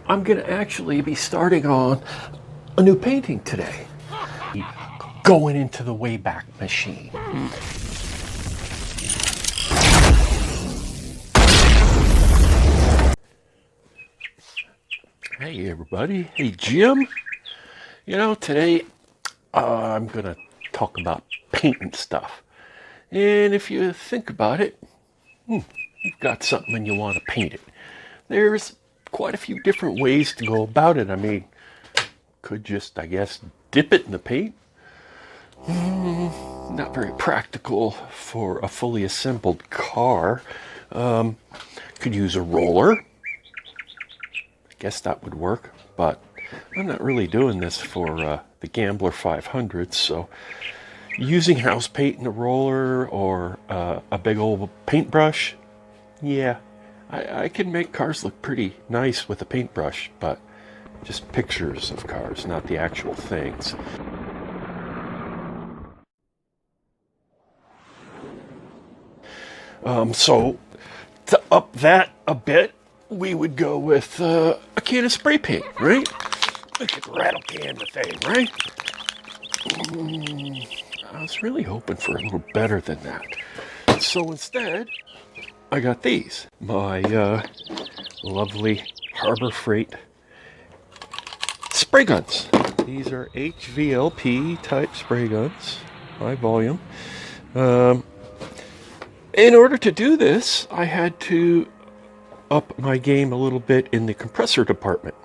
I'm going to actually be starting on a new painting today. Going into the Wayback Machine. Hey everybody, hey Jim. You know, today I'm going to talk about painting stuff. And if you think about it, you've got something and you want to paint it. There's quite a few different ways to go about it. I mean, could just, I guess, dip it in the paint. Not very practical for a fully assembled car. Could use a roller. I guess that would work, but I'm not really doing this for the Gambler 500, so using house paint in a roller or a big old paintbrush, yeah, I can make cars look pretty nice with a paintbrush, but just pictures of cars, not the actual things. So to up that a bit, we would go with a can of spray paint, right? We could rattle can the thing, right? I was really hoping for a little better than that. So instead, I got these. My lovely Harbor Freight spray guns. These are HVLP type spray guns, high volume. In order to do this, I had to up my game a little bit in the compressor department.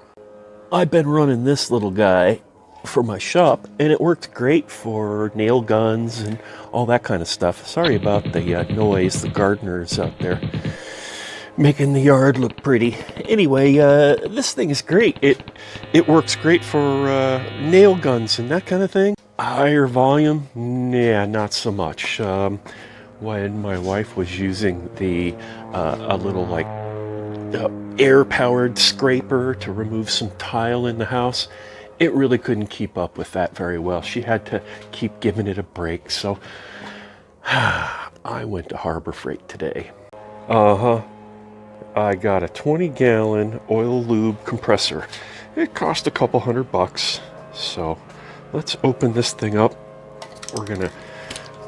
I've been running this little guy for my shop, and it worked great for nail guns and all that kind of stuff. Sorry about the noise, the gardeners out there making the yard look pretty. Anyway, this thing is great. It works great for nail guns and that kind of thing. Higher volume? Yeah, not so much. When my wife was using the a little like air-powered scraper to remove some tile in the house, it really couldn't keep up with that very well. She had to keep giving it a break, so I went to Harbor Freight today. I got a 20-gallon oil lube compressor. It cost a couple $100, so let's open this thing up. We're gonna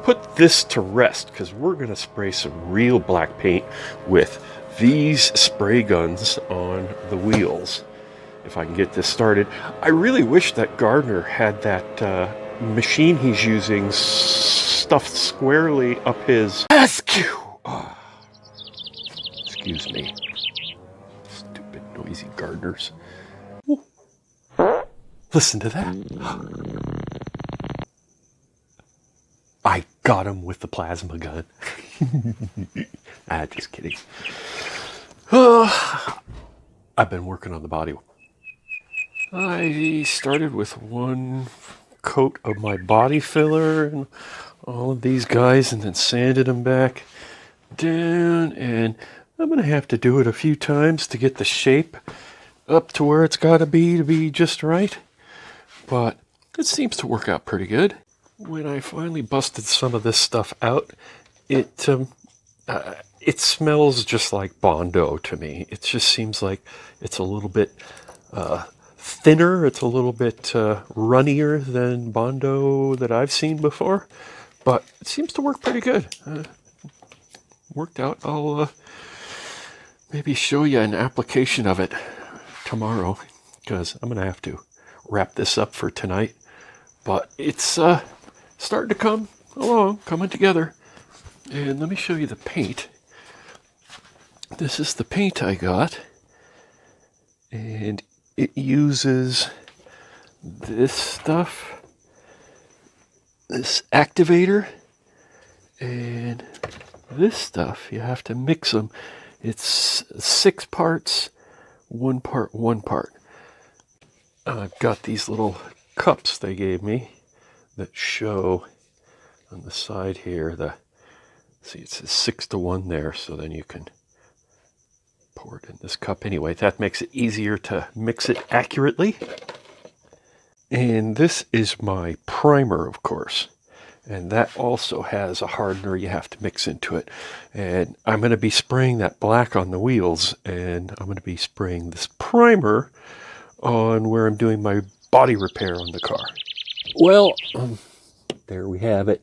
put this to rest because we're gonna spray some real black paint with these spray guns on the wheels. If I can get this started. I really wish that Gardner had that machine he's using stuffed squarely up his excuse me. Stupid noisy gardeners. Ooh. Listen to that. I got him with the plasma gun. Just kidding. I've been working on the body. I started with one coat of my body filler and all of these guys and then sanded them back down, and I'm going to have to do it a few times to get the shape up to where it's got to be just right. But it seems to work out pretty good. When I finally busted some of this stuff out, it smells just like Bondo to me. It just seems like it's a little bit thinner. It's a little bit runnier than Bondo that I've seen before, but it seems to work pretty good. Worked out. I'll maybe show you an application of it tomorrow, because I'm gonna have to wrap this up for tonight. But it's starting to come along, coming together. And let me show you the paint. This is the paint I got, and it uses this stuff, this activator, and this stuff. You have to mix them. It's 6 parts, 1 part, 1 part. I've got these little cups they gave me that show on the side here. See, it says 6-to-1 there, so then you can pour it in this cup. Anyway, that makes it easier to mix it accurately. And this is my primer, of course. and that also has a hardener you have to mix into it. And I'm going to be spraying that black on the wheels, and I'm going to be spraying this primer on where I'm doing my body repair on the car. Well, there we have it.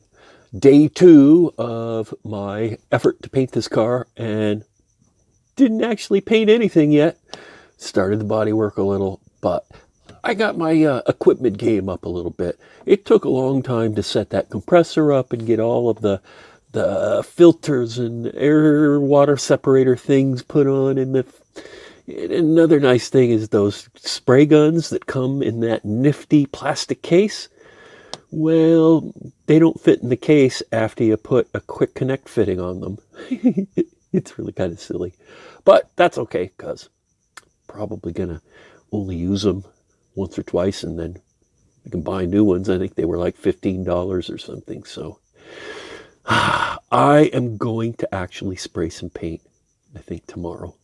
Day 2 of my effort to paint this car, and didn't actually paint anything yet. Started the body work a little, but I got my equipment game up a little bit. It took a long time to set that compressor up and get all of the filters and air water separator things put on. And another nice thing is those spray guns that come in that nifty plastic case. Well, they don't fit in the case after you put a quick connect fitting on them. It's really kind of silly, but that's okay, because probably gonna only use them once or twice, and then you can buy new ones. I think they were like $15 or something. So I am going to actually spray some paint, I think, tomorrow.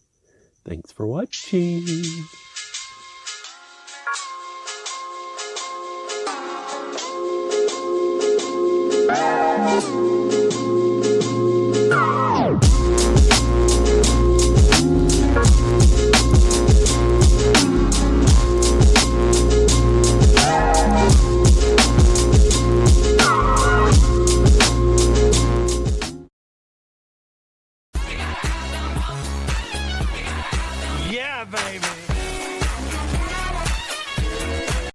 Thanks for watching. Yeah, baby.